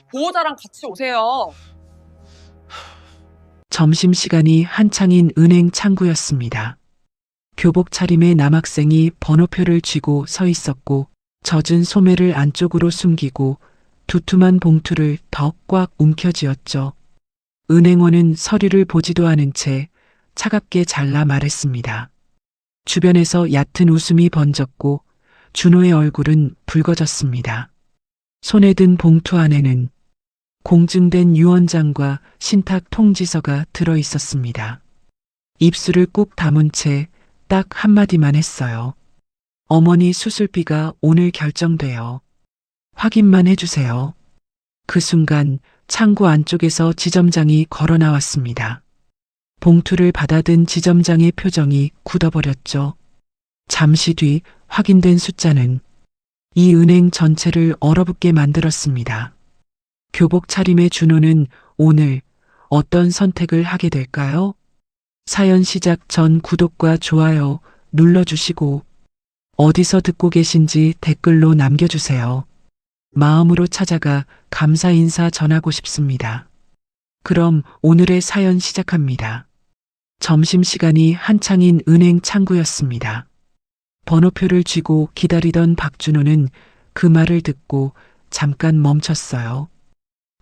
보호자랑 같이 오세요. 점심시간이 한창인 은행 창구였습니다. 교복 차림의 남학생이 번호표를 쥐고 서 있었고 젖은 소매를 안쪽으로 숨기고 두툼한 봉투를 더 꽉 움켜쥐었죠. 은행원은 서류를 보지도 않은 채 차갑게 잘라 말했습니다. 주변에서 얕은 웃음이 번졌고 준호의 얼굴은 붉어졌습니다. 손에 든 봉투 안에는 공증된 유언장과 신탁 통지서가 들어 있었습니다. 입술을 꾹 다문 채 딱 한마디만 했어요. 어머니 수술비가 오늘 결정돼요. 확인만 해주세요. 그 순간 창구 안쪽에서 지점장이 걸어 나왔습니다. 봉투를 받아든 지점장의 표정이 굳어버렸죠. 잠시 뒤 확인된 숫자는 이 은행 전체를 얼어붙게 만들었습니다. 교복 차림의 준호는 오늘 어떤 선택을 하게 될까요? 사연 시작 전 구독과 좋아요 눌러주시고 어디서 듣고 계신지 댓글로 남겨주세요. 마음으로 찾아가 감사 인사 전하고 싶습니다. 그럼 오늘의 사연 시작합니다. 점심시간이 한창인 은행 창구였습니다. 번호표를 쥐고 기다리던 박준호는 그 말을 듣고 잠깐 멈췄어요.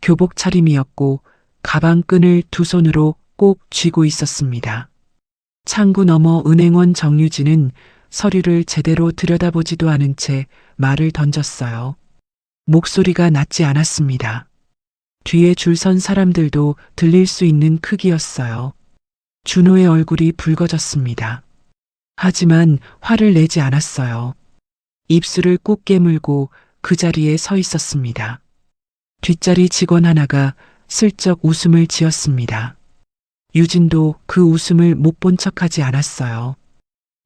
교복 차림이었고 가방 끈을 두 손으로 꼭 쥐고 있었습니다. 창구 너머 은행원 정유진은 서류를 제대로 들여다보지도 않은 채 말을 던졌어요. 목소리가 낮지 않았습니다. 뒤에 줄 선 사람들도 들릴 수 있는 크기였어요. 준호의 얼굴이 붉어졌습니다. 하지만 화를 내지 않았어요. 입술을 꾹 깨물고 그 자리에 서 있었습니다. 뒷자리 직원 하나가 슬쩍 웃음을 지었습니다. 유진도 그 웃음을 못 본 척하지 않았어요.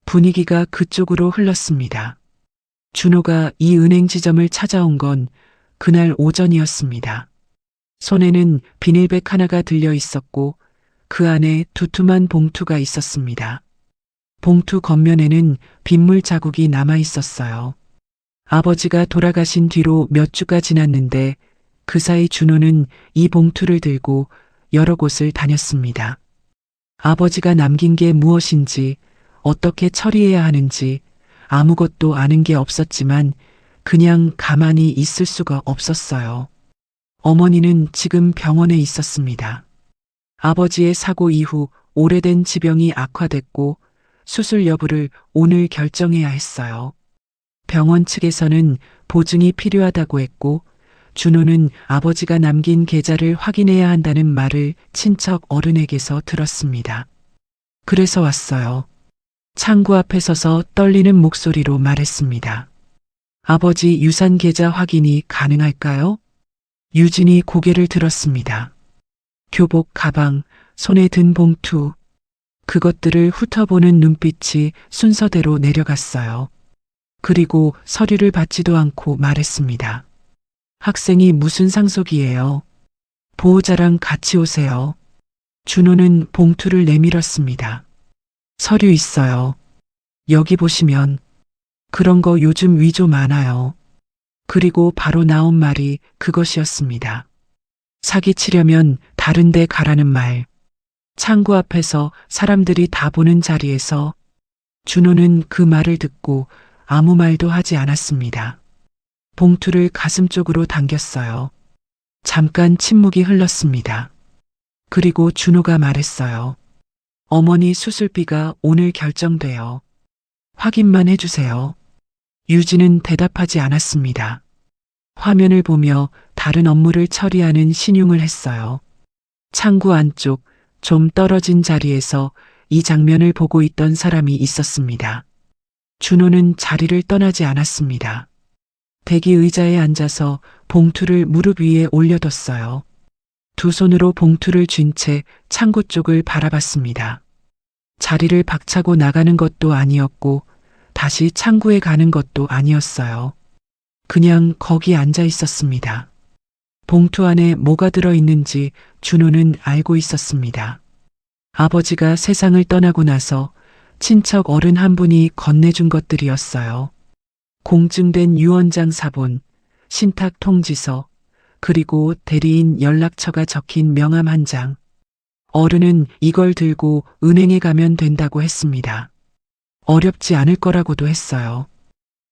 분위기가 그쪽으로 흘렀습니다. 준호가 이 은행 지점을 찾아온 건 그날 오전이었습니다. 손에는 비닐백 하나가 들려 있었고 그 안에 두툼한 봉투가 있었습니다. 봉투 겉면에는 빗물 자국이 남아 있었어요. 아버지가 돌아가신 뒤로 몇 주가 지났는데 그 사이 준호는 이 봉투를 들고 여러 곳을 다녔습니다. 아버지가 남긴 게 무엇인지 어떻게 처리해야 하는지 아무것도 아는 게 없었지만 그냥 가만히 있을 수가 없었어요. 어머니는 지금 병원에 있었습니다. 아버지의 사고 이후 오래된 지병이 악화됐고 수술 여부를 오늘 결정해야 했어요. 병원 측에서는 보증이 필요하다고 했고 준호는 아버지가 남긴 계좌를 확인해야 한다는 말을 친척 어른에게서 들었습니다. 그래서 왔어요. 창구 앞에 서서 떨리는 목소리로 말했습니다. 아버지 유산 계좌 확인이 가능할까요? 유진이 고개를 들었습니다. 교복 가방, 손에 든 봉투, 그것들을 훑어보는 눈빛이 순서대로 내려갔어요. 그리고 서류를 받지도 않고 말했습니다. 학생이 무슨 상속이에요? 보호자랑 같이 오세요. 준호는 봉투를 내밀었습니다. 서류 있어요. 여기 보시면 그런 거 요즘 위조 많아요. 그리고 바로 나온 말이 그것이었습니다. 사기치려면 다른 데 가라는 말. 창구 앞에서 사람들이 다 보는 자리에서 준호는 그 말을 듣고 아무 말도 하지 않았습니다. 봉투를 가슴 쪽으로 당겼어요. 잠깐 침묵이 흘렀습니다. 그리고 준호가 말했어요. 어머니 수술비가 오늘 결정돼요. 확인만 해주세요. 유진은 대답하지 않았습니다. 화면을 보며 다른 업무를 처리하는 신용을 했어요. 창구 안쪽 좀 떨어진 자리에서 이 장면을 보고 있던 사람이 있었습니다. 준호는 자리를 떠나지 않았습니다. 대기 의자에 앉아서 봉투를 무릎 위에 올려뒀어요. 두 손으로 봉투를 쥔 채 창구 쪽을 바라봤습니다. 자리를 박차고 나가는 것도 아니었고 다시 창구에 가는 것도 아니었어요. 그냥 거기 앉아 있었습니다. 봉투 안에 뭐가 들어있는지 준호는 알고 있었습니다. 아버지가 세상을 떠나고 나서 친척 어른 한 분이 건네준 것들이었어요. 공증된 유언장 사본, 신탁 통지서, 그리고 대리인 연락처가 적힌 명함 한 장. 어른은 이걸 들고 은행에 가면 된다고 했습니다. 어렵지 않을 거라고도 했어요.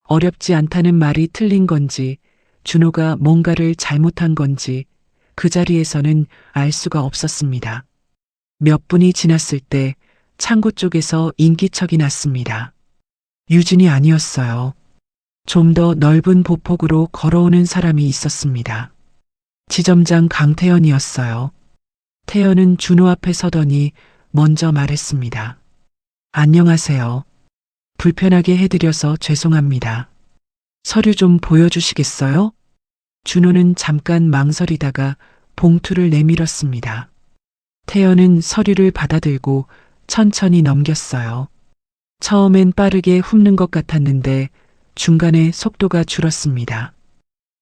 어렵지 않다는 말이 틀린 건지, 준호가 뭔가를 잘못한 건지, 그 자리에서는 알 수가 없었습니다. 몇 분이 지났을 때 창고 쪽에서 인기척이 났습니다. 유진이 아니었어요. 좀 더 넓은 보폭으로 걸어오는 사람이 있었습니다. 지점장 강태현이었어요. 태현은 준호 앞에 서더니 먼저 말했습니다. 안녕하세요. 불편하게 해드려서 죄송합니다. 서류 좀 보여주시겠어요? 준호는 잠깐 망설이다가 봉투를 내밀었습니다. 태연은 서류를 받아들고 천천히 넘겼어요. 처음엔 빠르게 훑는 것 같았는데 중간에 속도가 줄었습니다.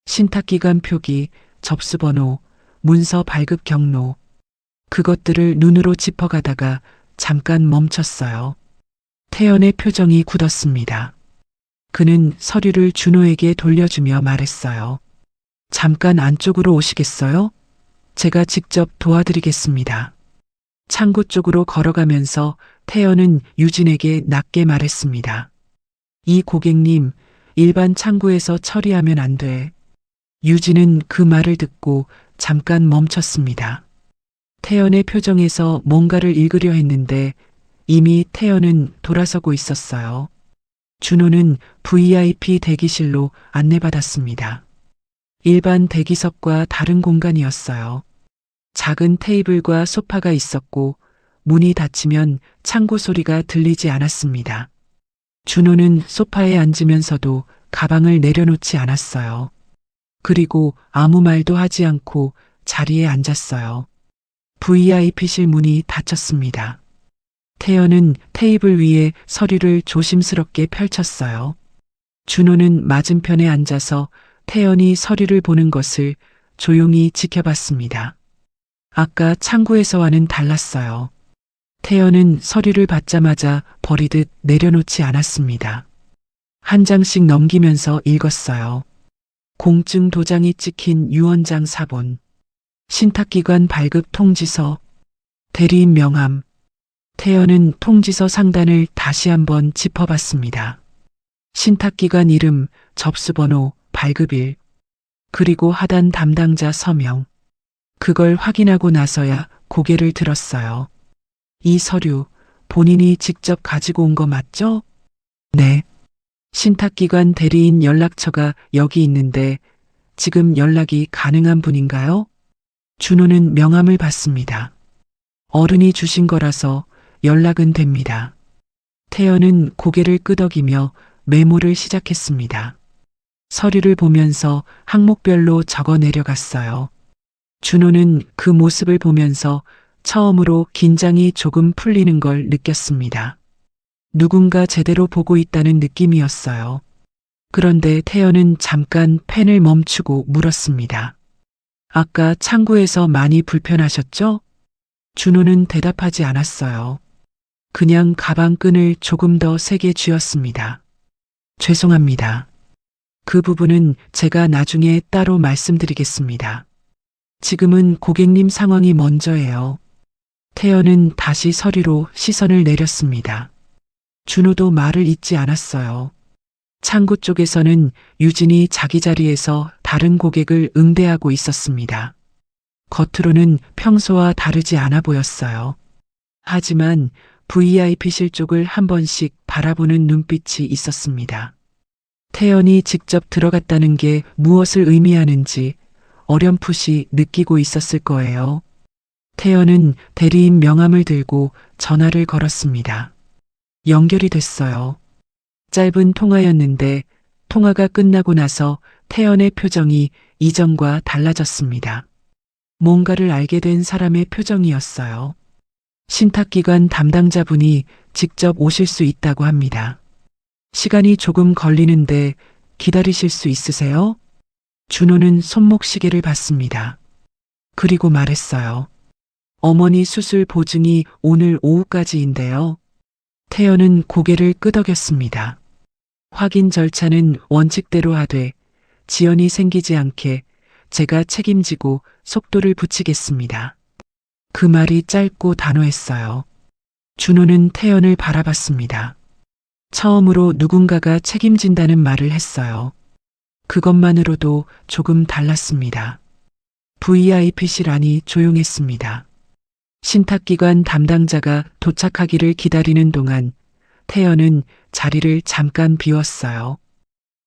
신탁기간 표기, 접수번호, 문서 발급 경로. 그것들을 눈으로 짚어가다가 잠깐 멈췄어요. 태연의 표정이 굳었습니다. 그는 서류를 준호에게 돌려주며 말했어요. 잠깐 안쪽으로 오시겠어요? 제가 직접 도와드리겠습니다. 창고 쪽으로 걸어가면서 태연은 유진에게 낮게 말했습니다. 이 고객님, 일반 창구에서 처리하면 안 돼. 유진은 그 말을 듣고 잠깐 멈췄습니다. 태연의 표정에서 뭔가를 읽으려 했는데 이미 태연은 돌아서고 있었어요. 준호는 VIP 대기실로 안내받았습니다. 일반 대기석과 다른 공간이었어요. 작은 테이블과 소파가 있었고 문이 닫히면 창고 소리가 들리지 않았습니다. 준호는 소파에 앉으면서도 가방을 내려놓지 않았어요. 그리고 아무 말도 하지 않고 자리에 앉았어요. VIP실 문이 닫혔습니다. 태연은 테이블 위에 서류를 조심스럽게 펼쳤어요. 준호는 맞은편에 앉아서 태연이 서류를 보는 것을 조용히 지켜봤습니다. 아까 창구에서와는 달랐어요. 태연은 서류를 받자마자 버리듯 내려놓지 않았습니다. 한 장씩 넘기면서 읽었어요. 공증 도장이 찍힌 유언장 사본, 신탁기관 발급 통지서, 대리인 명함. 태연은 통지서 상단을 다시 한번 짚어봤습니다. 신탁기관 이름, 접수번호, 발급일, 그리고 하단 담당자 서명. 그걸 확인하고 나서야 고개를 들었어요. 이 서류 본인이 직접 가지고 온 거 맞죠? 네. 신탁기관 대리인 연락처가 여기 있는데 지금 연락이 가능한 분인가요? 준호는 명함을 받습니다. 어른이 주신 거라서 연락은 됩니다. 태연은 고개를 끄덕이며 메모를 시작했습니다. 서류를 보면서 항목별로 적어 내려갔어요. 준호는 그 모습을 보면서 처음으로 긴장이 조금 풀리는 걸 느꼈습니다. 누군가 제대로 보고 있다는 느낌이었어요. 그런데 태연은 잠깐 펜을 멈추고 물었습니다. 아까 창구에서 많이 불편하셨죠? 준호는 대답하지 않았어요. 그냥 가방 끈을 조금 더 세게 쥐었습니다. 죄송합니다. 그 부분은 제가 나중에 따로 말씀드리겠습니다. 지금은 고객님 상황이 먼저예요. 태연은 다시 서류로 시선을 내렸습니다. 준호도 말을 잇지 않았어요. 창구 쪽에서는 유진이 자기 자리에서 다른 고객을 응대하고 있었습니다. 겉으로는 평소와 다르지 않아 보였어요. 하지만 VIP실 쪽을 한 번씩 바라보는 눈빛이 있었습니다. 태연이 직접 들어갔다는 게 무엇을 의미하는지 어렴풋이 느끼고 있었을 거예요. 태연은 대리인 명함을 들고 전화를 걸었습니다. 연결이 됐어요. 짧은 통화였는데 통화가 끝나고 나서 태연의 표정이 이전과 달라졌습니다. 뭔가를 알게 된 사람의 표정이었어요. 신탁기관 담당자분이 직접 오실 수 있다고 합니다. 시간이 조금 걸리는데 기다리실 수 있으세요? 준호는 손목시계를 봤습니다. 그리고 말했어요. 어머니 수술 보증이 오늘 오후까지인데요. 태연은 고개를 끄덕였습니다. 확인 절차는 원칙대로 하되 지연이 생기지 않게 제가 책임지고 속도를 붙이겠습니다. 그 말이 짧고 단호했어요. 준호는 태연을 바라봤습니다. 처음으로 누군가가 책임진다는 말을 했어요. 그것만으로도 조금 달랐습니다. VIP실 안이 조용했습니다. 신탁기관 담당자가 도착하기를 기다리는 동안 태연은 자리를 잠깐 비웠어요.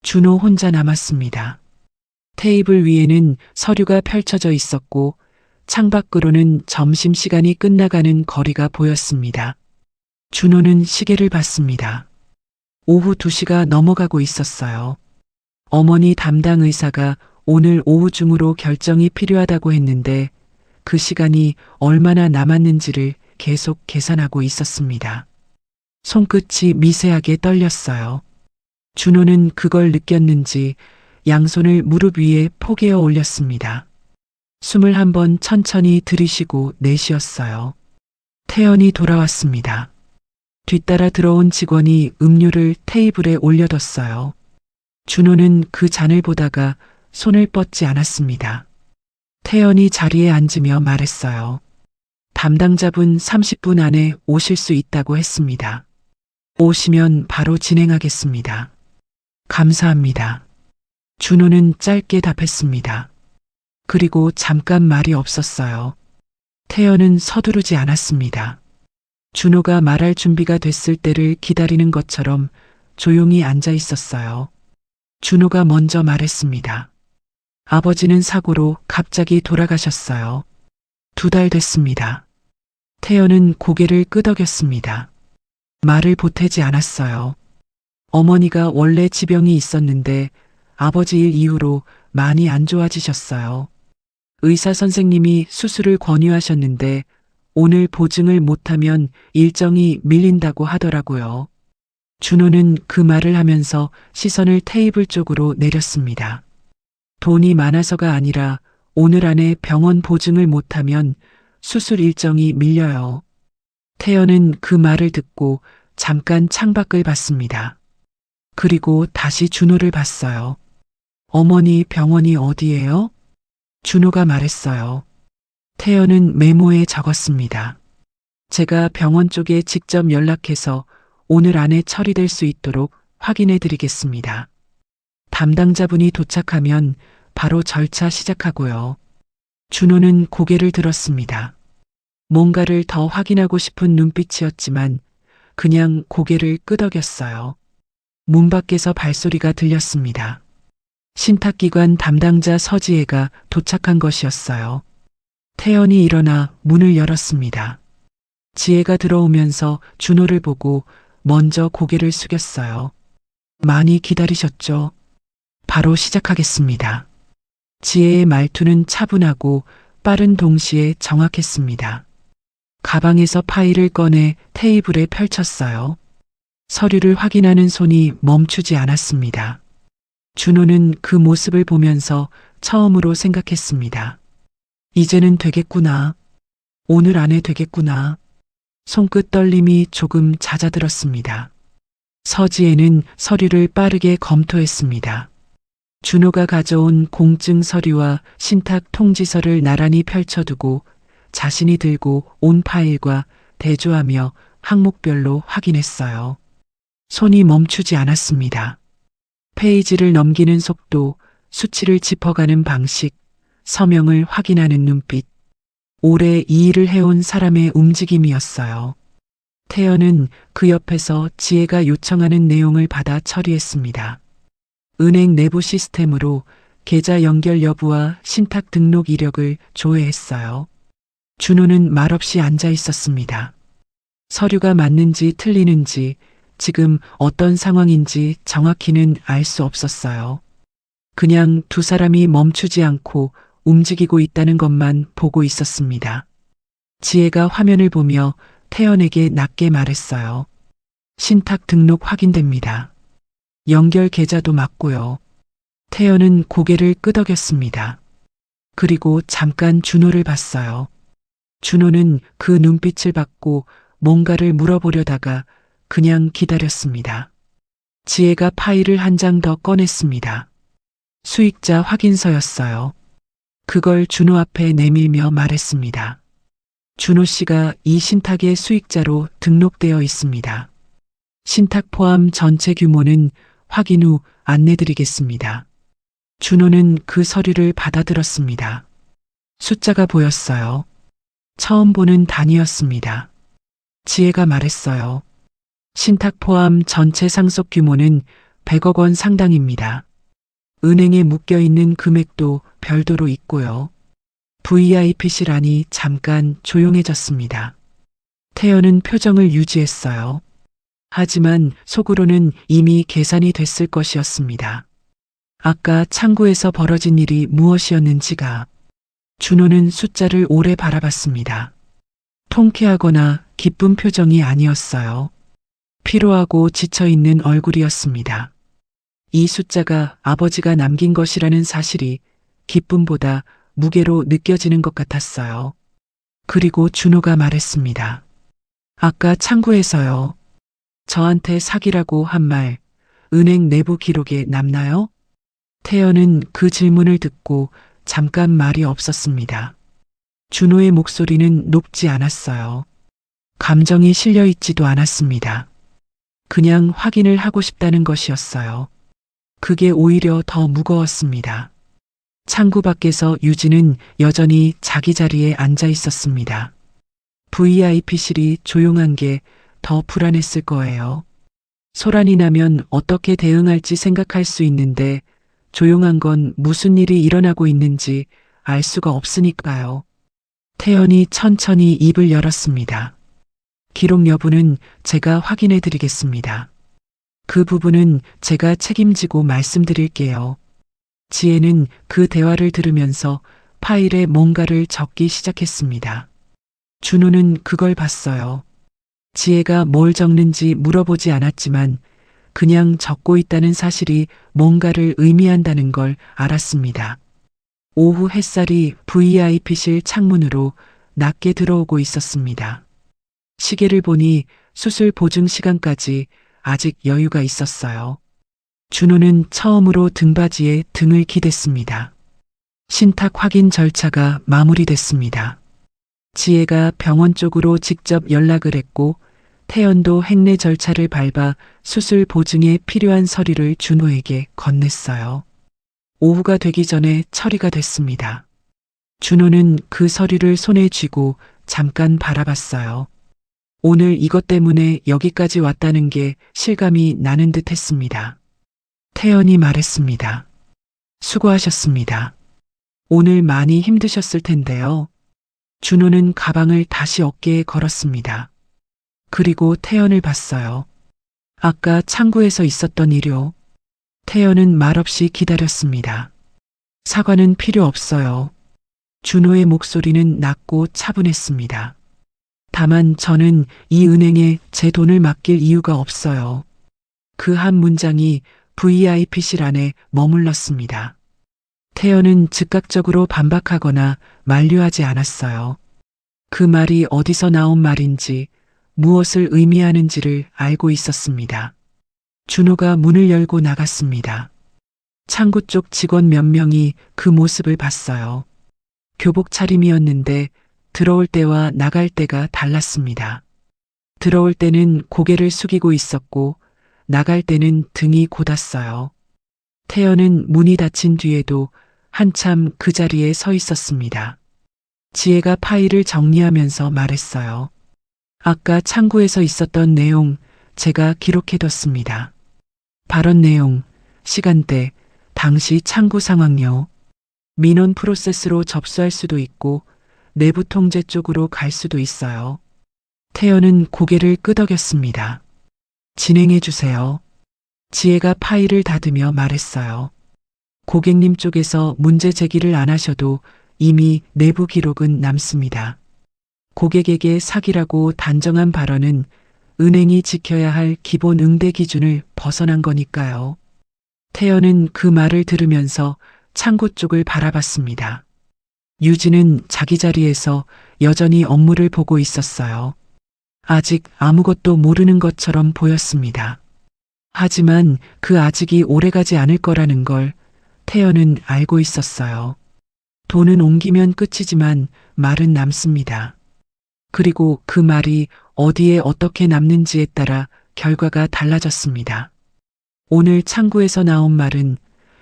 준호 혼자 남았습니다. 테이블 위에는 서류가 펼쳐져 있었고 창밖으로는 점심시간이 끝나가는 거리가 보였습니다. 준호는 시계를 봤습니다. 오후 2시가 넘어가고 있었어요. 어머니 담당 의사가 오늘 오후 중으로 결정이 필요하다고 했는데 그 시간이 얼마나 남았는지를 계속 계산하고 있었습니다. 손끝이 미세하게 떨렸어요. 준호는 그걸 느꼈는지 양손을 무릎 위에 포개어 올렸습니다. 숨을 한번 천천히 들이쉬고 내쉬었어요. 태연이 돌아왔습니다. 뒤따라 들어온 직원이 음료를 테이블에 올려뒀어요. 준호는 그 잔을 보다가 손을 뻗지 않았습니다. 태연이 자리에 앉으며 말했어요. 담당자분 30분 안에 오실 수 있다고 했습니다. 오시면 바로 진행하겠습니다. 감사합니다. 준호는 짧게 답했습니다. 그리고 잠깐 말이 없었어요. 태연은 서두르지 않았습니다. 준호가 말할 준비가 됐을 때를 기다리는 것처럼 조용히 앉아 있었어요. 준호가 먼저 말했습니다. 아버지는 사고로 갑자기 돌아가셨어요. 2달 됐습니다. 태연은 고개를 끄덕였습니다. 말을 보태지 않았어요. 어머니가 원래 지병이 있었는데 아버지 일 이후로 많이 안 좋아지셨어요. 의사 선생님이 수술을 권유하셨는데 오늘 보증을 못하면 일정이 밀린다고 하더라고요. 준호는 그 말을 하면서 시선을 테이블 쪽으로 내렸습니다. 돈이 많아서가 아니라 오늘 안에 병원 보증을 못하면 수술 일정이 밀려요. 태연은 그 말을 듣고 잠깐 창밖을 봤습니다. 그리고 다시 준호를 봤어요. 어머니 병원이 어디예요? 준호가 말했어요. 태연은 메모에 적었습니다. 제가 병원 쪽에 직접 연락해서 오늘 안에 처리될 수 있도록 확인해 드리겠습니다. 담당자분이 도착하면 바로 절차 시작하고요. 준호는 고개를 들었습니다. 뭔가를 더 확인하고 싶은 눈빛이었지만 그냥 고개를 끄덕였어요. 문 밖에서 발소리가 들렸습니다. 신탁기관 담당자 서지혜가 도착한 것이었어요. 태연이 일어나 문을 열었습니다. 지혜가 들어오면서 준호를 보고 먼저 고개를 숙였어요. 많이 기다리셨죠? 바로 시작하겠습니다. 지혜의 말투는 차분하고 빠른 동시에 정확했습니다. 가방에서 파일을 꺼내 테이블에 펼쳤어요. 서류를 확인하는 손이 멈추지 않았습니다. 준호는 그 모습을 보면서 처음으로 생각했습니다. 이제는 되겠구나. 오늘 안에 되겠구나. 손끝 떨림이 조금 잦아들었습니다. 서지혜는 서류를 빠르게 검토했습니다. 준호가 가져온 공증 서류와 신탁 통지서를 나란히 펼쳐두고 자신이 들고 온 파일과 대조하며 항목별로 확인했어요. 손이 멈추지 않았습니다. 페이지를 넘기는 속도, 수치를 짚어가는 방식, 서명을 확인하는 눈빛, 오래 이 일을 해온 사람의 움직임이었어요. 태연은 그 옆에서 지혜가 요청하는 내용을 받아 처리했습니다. 은행 내부 시스템으로 계좌 연결 여부와 신탁 등록 이력을 조회했어요. 준호는 말없이 앉아 있었습니다. 서류가 맞는지 틀리는지 지금 어떤 상황인지 정확히는 알 수 없었어요. 그냥 두 사람이 멈추지 않고 움직이고 있다는 것만 보고 있었습니다. 지혜가 화면을 보며 태연에게 낮게 말했어요. 신탁 등록 확인됩니다. 연결 계좌도 맞고요. 태연은 고개를 끄덕였습니다. 그리고 잠깐 준호를 봤어요. 준호는 그 눈빛을 받고 뭔가를 물어보려다가 그냥 기다렸습니다. 지혜가 파일을 한 장 더 꺼냈습니다. 수익자 확인서였어요. 그걸 준호 앞에 내밀며 말했습니다. 준호 씨가 이 신탁의 수익자로 등록되어 있습니다. 신탁 포함 전체 규모는 확인 후 안내드리겠습니다. 준호는 그 서류를 받아들었습니다. 숫자가 보였어요. 처음 보는 단위였습니다. 지혜가 말했어요. 신탁 포함 전체 상속 규모는 100억 원 상당입니다. 은행에 묶여있는 금액도 별도로 있고요. VIP시라니 잠깐 조용해졌습니다. 태연은 표정을 유지했어요. 하지만 속으로는 이미 계산이 됐을 것이었습니다. 아까 창구에서 벌어진 일이 무엇이었는지가. 준호는 숫자를 오래 바라봤습니다. 통쾌하거나 기쁜 표정이 아니었어요. 피로하고 지쳐있는 얼굴이었습니다. 이 숫자가 아버지가 남긴 것이라는 사실이 기쁨보다 무게로 느껴지는 것 같았어요. 그리고 준호가 말했습니다. 아까 창구에서요. 저한테 사기라고 한 말, 은행 내부 기록에 남나요? 태연은 그 질문을 듣고 잠깐 말이 없었습니다. 준호의 목소리는 높지 않았어요. 감정이 실려 있지도 않았습니다. 그냥 확인을 하고 싶다는 것이었어요. 그게 오히려 더 무거웠습니다. 창구 밖에서 유진은 여전히 자기 자리에 앉아 있었습니다. VIP실이 조용한 게 더 불안했을 거예요. 소란이 나면 어떻게 대응할지 생각할 수 있는데 조용한 건 무슨 일이 일어나고 있는지 알 수가 없으니까요. 태연이 천천히 입을 열었습니다. 기록 여부는 제가 확인해 드리겠습니다. 그 부분은 제가 책임지고 말씀드릴게요. 지혜는 그 대화를 들으면서 파일에 뭔가를 적기 시작했습니다. 준호는 그걸 봤어요. 지혜가 뭘 적는지 물어보지 않았지만 그냥 적고 있다는 사실이 뭔가를 의미한다는 걸 알았습니다. 오후 햇살이 VIP실 창문으로 낮게 들어오고 있었습니다. 시계를 보니 수술 보증 시간까지 아직 여유가 있었어요. 준호는 처음으로 등받이에 등을 기댔습니다. 신탁 확인 절차가 마무리됐습니다. 지혜가 병원 쪽으로 직접 연락을 했고 태연도 행내 절차를 밟아 수술 보증에 필요한 서류를 준호에게 건넸어요. 오후가 되기 전에 처리가 됐습니다. 준호는 그 서류를 손에 쥐고 잠깐 바라봤어요. 오늘 이것 때문에 여기까지 왔다는 게 실감이 나는 듯 했습니다. 태연이 말했습니다. 수고하셨습니다. 오늘 많이 힘드셨을 텐데요. 준호는 가방을 다시 어깨에 걸었습니다. 그리고 태연을 봤어요. 아까 창구에서 있었던 일요. 태연은 말없이 기다렸습니다. 사과는 필요 없어요. 준호의 목소리는 낮고 차분했습니다. 다만 저는 이 은행에 제 돈을 맡길 이유가 없어요. 그 한 문장이 VIP실 안에 머물렀습니다. 태연은 즉각적으로 반박하거나 만류하지 않았어요. 그 말이 어디서 나온 말인지 무엇을 의미하는지를 알고 있었습니다. 준호가 문을 열고 나갔습니다. 창구 쪽 직원 몇 명이 그 모습을 봤어요. 교복 차림이었는데 들어올 때와 나갈 때가 달랐습니다. 들어올 때는 고개를 숙이고 있었고 나갈 때는 등이 곧았어요. 태연은 문이 닫힌 뒤에도 한참 그 자리에 서 있었습니다. 지혜가 파일을 정리하면서 말했어요. 아까 창구에서 있었던 내용 제가 기록해뒀습니다. 발언 내용, 시간대, 당시 창구 상황요. 민원 프로세스로 접수할 수도 있고 내부 통제 쪽으로 갈 수도 있어요. 태연은 고개를 끄덕였습니다. 진행해 주세요. 지혜가 파일을 닫으며 말했어요. 고객님 쪽에서 문제 제기를 안 하셔도 이미 내부 기록은 남습니다. 고객에게 사기라고 단정한 발언은 은행이 지켜야 할 기본 응대 기준을 벗어난 거니까요. 태연은 그 말을 들으면서 창구 쪽을 바라봤습니다. 유진은 자기 자리에서 여전히 업무를 보고 있었어요. 아직 아무것도 모르는 것처럼 보였습니다. 하지만 그 아직이 오래가지 않을 거라는 걸 태연은 알고 있었어요. 돈은 옮기면 끝이지만 말은 남습니다. 그리고 그 말이 어디에 어떻게 남는지에 따라 결과가 달라졌습니다. 오늘 창구에서 나온 말은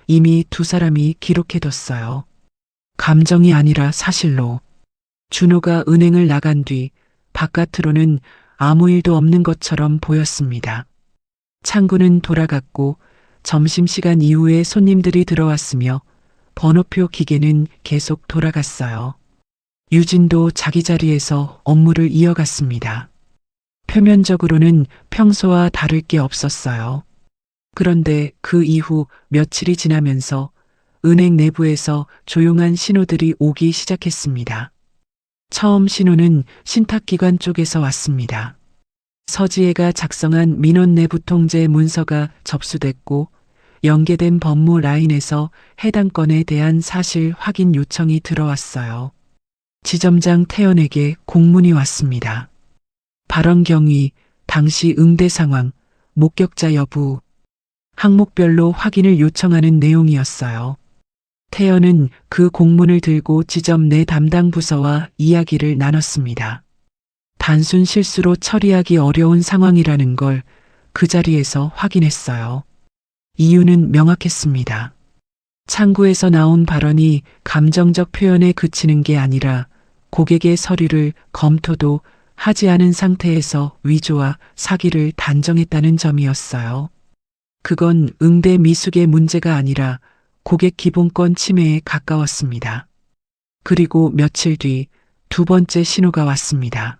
이미 두 사람이 기록해뒀어요. 감정이 아니라 사실로. 준호가 은행을 나간 뒤 바깥으로는 아무 일도 없는 것처럼 보였습니다. 창구는 돌아갔고 점심시간 이후에 손님들이 들어왔으며 번호표 기계는 계속 돌아갔어요. 유진도 자기 자리에서 업무를 이어갔습니다. 표면적으로는 평소와 다를 게 없었어요. 그런데 그 이후 며칠이 지나면서 은행 내부에서 조용한 신호들이 오기 시작했습니다. 처음 신호는 신탁기관 쪽에서 왔습니다. 서지혜가 작성한 민원 내부 통제 문서가 접수됐고 연계된 법무 라인에서 해당 건에 대한 사실 확인 요청이 들어왔어요. 지점장 태연에게 공문이 왔습니다. 발언 경위, 당시 응대 상황, 목격자 여부, 항목별로 확인을 요청하는 내용이었어요. 태연은 그 공문을 들고 지점 내 담당 부서와 이야기를 나눴습니다. 단순 실수로 처리하기 어려운 상황이라는 걸 그 자리에서 확인했어요. 이유는 명확했습니다. 창구에서 나온 발언이 감정적 표현에 그치는 게 아니라 고객의 서류를 검토도 하지 않은 상태에서 위조와 사기를 단정했다는 점이었어요. 그건 응대 미숙의 문제가 아니라 고객 기본권 침해에 가까웠습니다. 그리고 며칠 뒤 두 번째 신호가 왔습니다.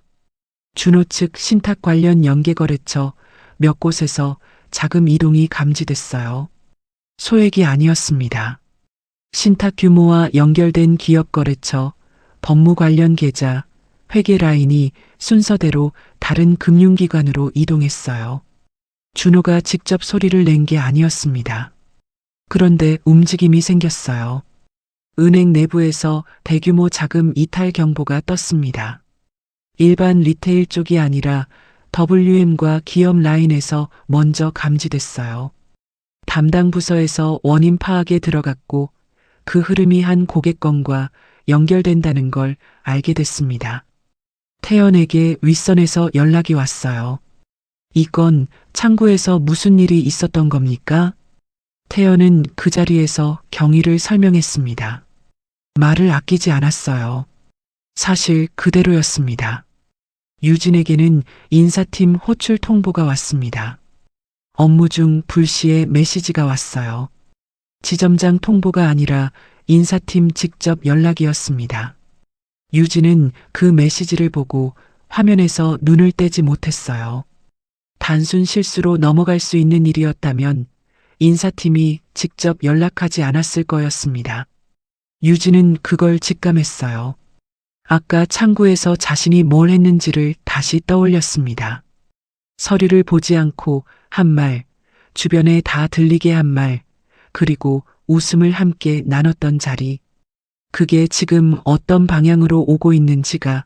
준호 측 신탁 관련 연계거래처 몇 곳에서 자금 이동이 감지됐어요. 소액이 아니었습니다. 신탁 규모와 연결된 기업 거래처, 법무 관련 계좌, 회계 라인이 순서대로 다른 금융기관으로 이동했어요. 준호가 직접 소리를 낸 게 아니었습니다. 그런데 움직임이 생겼어요. 은행 내부에서 대규모 자금 이탈 경보가 떴습니다. 일반 리테일 쪽이 아니라 WM과 기업 라인에서 먼저 감지됐어요. 담당 부서에서 원인 파악에 들어갔고 그 흐름이 한 고객 건과 연결된다는 걸 알게 됐습니다. 태연에게 윗선에서 연락이 왔어요. 이 건 창구에서 무슨 일이 있었던 겁니까? 태연은 그 자리에서 경위를 설명했습니다. 말을 아끼지 않았어요. 사실 그대로였습니다. 유진에게는 인사팀 호출 통보가 왔습니다. 업무 중 불시에 메시지가 왔어요. 지점장 통보가 아니라 인사팀 직접 연락이었습니다. 유진은 그 메시지를 보고 화면에서 눈을 떼지 못했어요. 단순 실수로 넘어갈 수 있는 일이었다면 인사팀이 직접 연락하지 않았을 거였습니다. 유진은 그걸 직감했어요. 아까 창구에서 자신이 뭘 했는지를 다시 떠올렸습니다. 서류를 보지 않고 한 말, 주변에 다 들리게 한 말, 그리고 웃음을 함께 나눴던 자리. 그게 지금 어떤 방향으로 오고 있는지가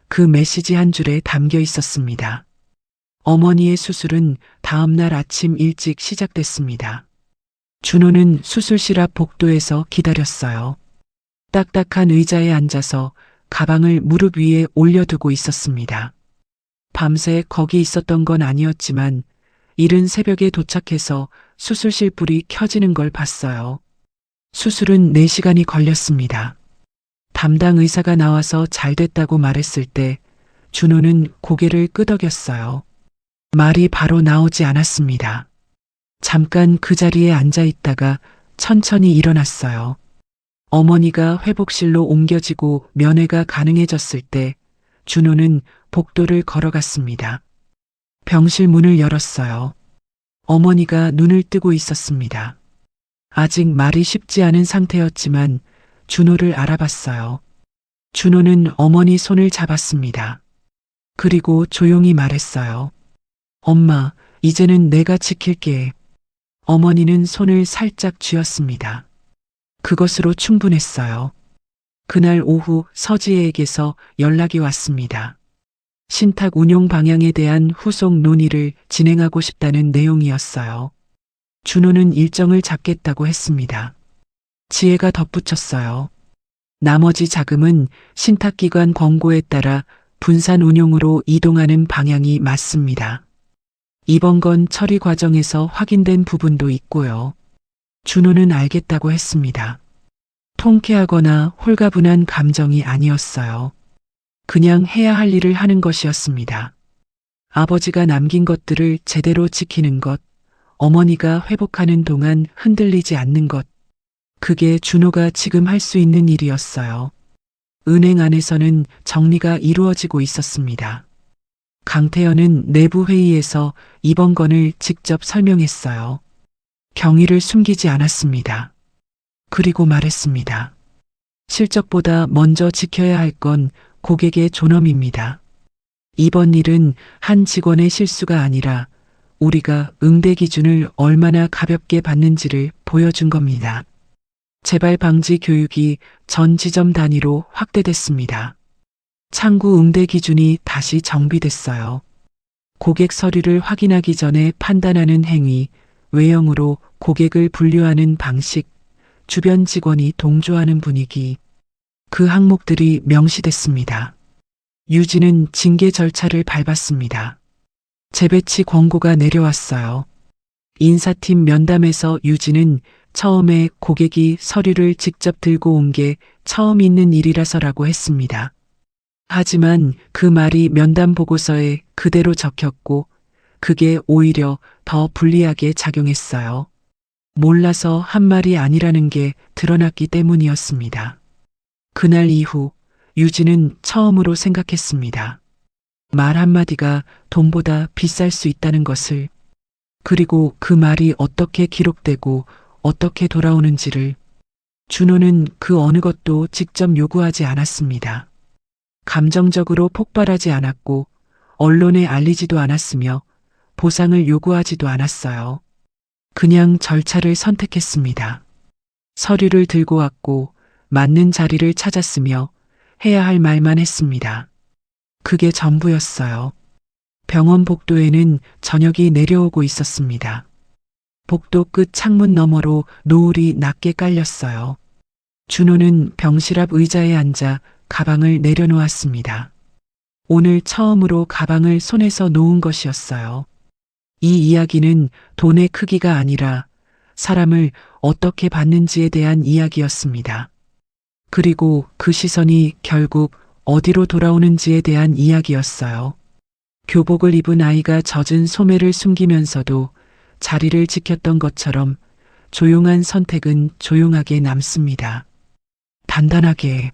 그 메시지 한 줄에 담겨 있었습니다. 어머니의 수술은 다음 날 아침 일찍 시작됐습니다. 준호는 수술실 앞 복도에서 기다렸어요. 딱딱한 의자에 앉아서 가방을 무릎 위에 올려두고 있었습니다. 밤새 거기 있었던 건 아니었지만 이른 새벽에 도착해서 수술실 불이 켜지는 걸 봤어요. 수술은 4시간이 걸렸습니다. 담당 의사가 나와서 잘 됐다고 말했을 때 준호는 고개를 끄덕였어요. 말이 바로 나오지 않았습니다. 잠깐 그 자리에 앉아 있다가 천천히 일어났어요. 어머니가 회복실로 옮겨지고 면회가 가능해졌을 때 준호는 복도를 걸어갔습니다. 병실 문을 열었어요. 어머니가 눈을 뜨고 있었습니다. 아직 말이 쉽지 않은 상태였지만 준호를 알아봤어요. 준호는 어머니 손을 잡았습니다. 그리고 조용히 말했어요. 엄마, 이제는 내가 지킬게. 어머니는 손을 살짝 쥐었습니다. 그것으로 충분했어요. 그날 오후 서지혜에게서 연락이 왔습니다. 신탁 운용 방향에 대한 후속 논의를 진행하고 싶다는 내용이었어요. 준호는 일정을 잡겠다고 했습니다. 지혜가 덧붙였어요. 나머지 자금은 신탁기관 권고에 따라 분산 운용으로 이동하는 방향이 맞습니다. 이번 건 처리 과정에서 확인된 부분도 있고요. 준호는 알겠다고 했습니다. 통쾌하거나 홀가분한 감정이 아니었어요. 그냥 해야 할 일을 하는 것이었습니다. 아버지가 남긴 것들을 제대로 지키는 것, 어머니가 회복하는 동안 흔들리지 않는 것, 그게 준호가 지금 할 수 있는 일이었어요. 은행 안에서는 정리가 이루어지고 있었습니다. 강태현은 내부 회의에서 이번 건을 직접 설명했어요. 경위를 숨기지 않았습니다. 그리고 말했습니다. 실적보다 먼저 지켜야 할 건 고객의 존엄입니다. 이번 일은 한 직원의 실수가 아니라 우리가 응대 기준을 얼마나 가볍게 받는지를 보여준 겁니다. 재발 방지 교육이 전 지점 단위로 확대됐습니다. 창구 응대 기준이 다시 정비됐어요. 고객 서류를 확인하기 전에 판단하는 행위, 외형으로 고객을 분류하는 방식, 주변 직원이 동조하는 분위기, 그 항목들이 명시됐습니다. 유진은 징계 절차를 밟았습니다. 재배치 권고가 내려왔어요. 인사팀 면담에서 유진은 처음에 고객이 서류를 직접 들고 온 게 처음 있는 일이라서라고 했습니다. 하지만 그 말이 면담 보고서에 그대로 적혔고 그게 오히려 더 불리하게 작용했어요. 몰라서 한 말이 아니라는 게 드러났기 때문이었습니다. 그날 이후 유진은 처음으로 생각했습니다. 말 한마디가 돈보다 비쌀 수 있다는 것을, 그리고 그 말이 어떻게 기록되고 어떻게 돌아오는지를. 준호는 그 어느 것도 직접 요구하지 않았습니다. 감정적으로 폭발하지 않았고 언론에 알리지도 않았으며 보상을 요구하지도 않았어요. 그냥 절차를 선택했습니다. 서류를 들고 왔고 맞는 자리를 찾았으며 해야 할 말만 했습니다. 그게 전부였어요. 병원 복도에는 저녁이 내려오고 있었습니다. 복도 끝 창문 너머로 노을이 낮게 깔렸어요. 준호는 병실 앞 의자에 앉아 가방을 내려놓았습니다. 오늘 처음으로 가방을 손에서 놓은 것이었어요. 이 이야기는 돈의 크기가 아니라 사람을 어떻게 받는지에 대한 이야기였습니다. 그리고 그 시선이 결국 어디로 돌아오는지에 대한 이야기였어요. 교복을 입은 아이가 젖은 소매를 숨기면서도 자리를 지켰던 것처럼 조용한 선택은 조용하게 남습니다. 단단하게.